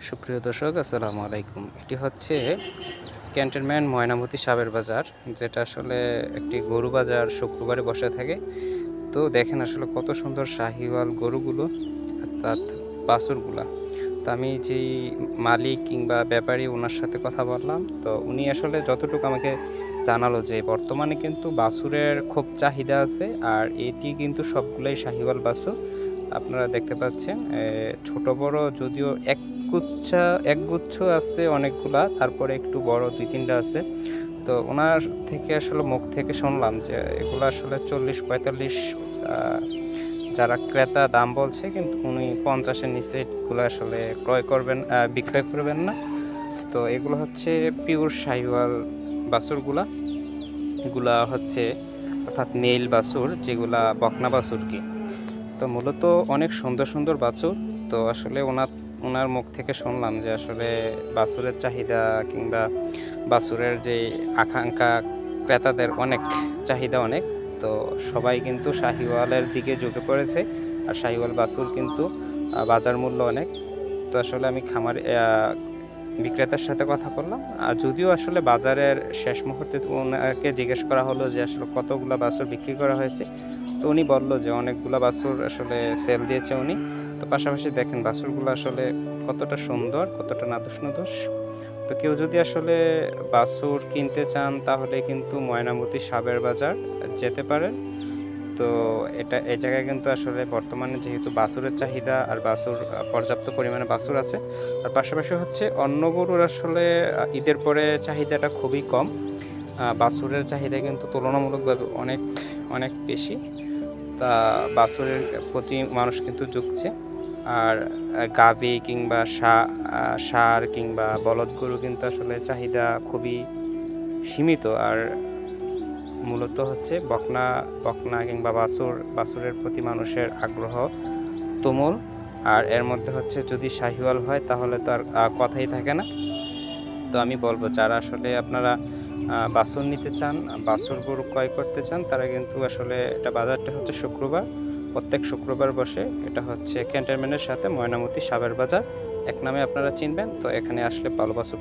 সুপ্রিয় দর্শক আসসালামু আলাইকুম। এটি হচ্ছে ক্যান্টনমেন্ট ময়নামতি সাবের বাজার, যেটা আসলে একটি গরু বাজার শুক্রবারে বসে থাকে। তো দেখেন আসলে কত সুন্দর শাহিওয়াল গরুগুলো, অর্থাৎ বাছুরগুলা। তো আমি যেই মালিক কিংবা ব্যাপারী ওনার সাথে কথা বললাম, তো উনি আসলে যতটুকু আমাকে জানালো যে বর্তমানে কিন্তু বাছুরের খুব চাহিদা আছে, আর এটি কিন্তু সবগুলাই শাহিওয়াল বাছুর। আপনারা দেখতে পাচ্ছেন ছোট বড় যদিও একগুচ্ছ আছে অনেকগুলা, তারপরে একটু বড় ২-৩টা আছে। তো ওনার থেকে আসলে মুখ থেকে শুনলাম যে এগুলো আসলে ৪০-৪৫ আ যারা ক্রেতা দাম বলছে, কিন্তু উনি ৫০ এর নিচে এগুলো আসলে বিক্রয় করবেন না। তো এগুলো হচ্ছে পিওর শাহিওয়াল বাছুরগুলা। এগুলা হচ্ছে অর্থাৎ মেল বাছুর, যেগুলা বকনা বাছুর কি। তো মূলত অনেক সুন্দর, সুন্দর বাছুর। তো আসলে উনার মুখ থেকে শুনলাম যে আসলে বাছুরের চাহিদা কিংবা বাছুরের যে আকাঙ্খা, ক্রেতাদের অনেক চাহিদা অনেক। তো সবাই কিন্তু শাহিওয়ালের দিকে ঝুঁকে পড়েছে। আর শাহিওয়াল বাছুর কিন্তু বাজার মূল্য অনেক। তো আসলে আমি বিক্রেতার সাথে কথা বললাম। যদিও আসলে বাজারের শেষ মুহূর্তে উনাকে জিজ্ঞেস করা হলো যে আসলে কতগুলা বাছুর বিক্রি করা হয়েছে। তো উনি বলল যে অনেকগুলা বাছুর আসলে সেল দিয়েছে উনি। তো পাশাপাশি দেখেন বাছুরগুলো আসলে কতটা সুন্দর, কতটা নাদুস-নুদুস। তো কেউ যদি আসলে বাছুর কিনতে চান তাহলে কিন্তু ময়নামতি সাবের বাজার যেতে পারেন। তো এই জায়গায় কিন্তু আসলে বর্তমানে যেহেতু বাছুরের চাহিদা আর পর্যাপ্ত পরিমাণে বাছুর আছে। আর পাশাপাশি হচ্ছে অন্য গরুর আসলে ঈদের পরে চাহিদাটা খুবই কম। বাছুরের চাহিদা কিন্তু তুলনামূলকভাবে অনেক, অনেক বেশি। তা বাছুরের প্রতি মানুষ কিন্তু ঝুঁকছে। আর গাভী কিংবা ষাঁড় কিংবা বলদ গরু কিন্তু আসলে চাহিদা খুবই সীমিত। আর মূলত হচ্ছে বকনা কিংবা বাছুরের প্রতি মানুষের আগ্রহ তুমুল। আর এর মধ্যে হচ্ছে যদি শাহিওয়াল হয় তাহলে তো আর কথাই থাকে না। তো আমি বলব যারা আসলে আপনারা বাছুর নিতে চান, বাছুর গরু ক্রয় করতে চান, তারা কিন্তু আসলে বাজারটা হচ্ছে শুক্রবার। প্রত্যেক শুক্রবার বসে। এটা হচ্ছে ক্যান্টনমেন্টের সাথে ময়নামতি সাবের বাজার। এক নামে আপনারা চিনবেন। তো এখানে আসলে ভালো বাছুর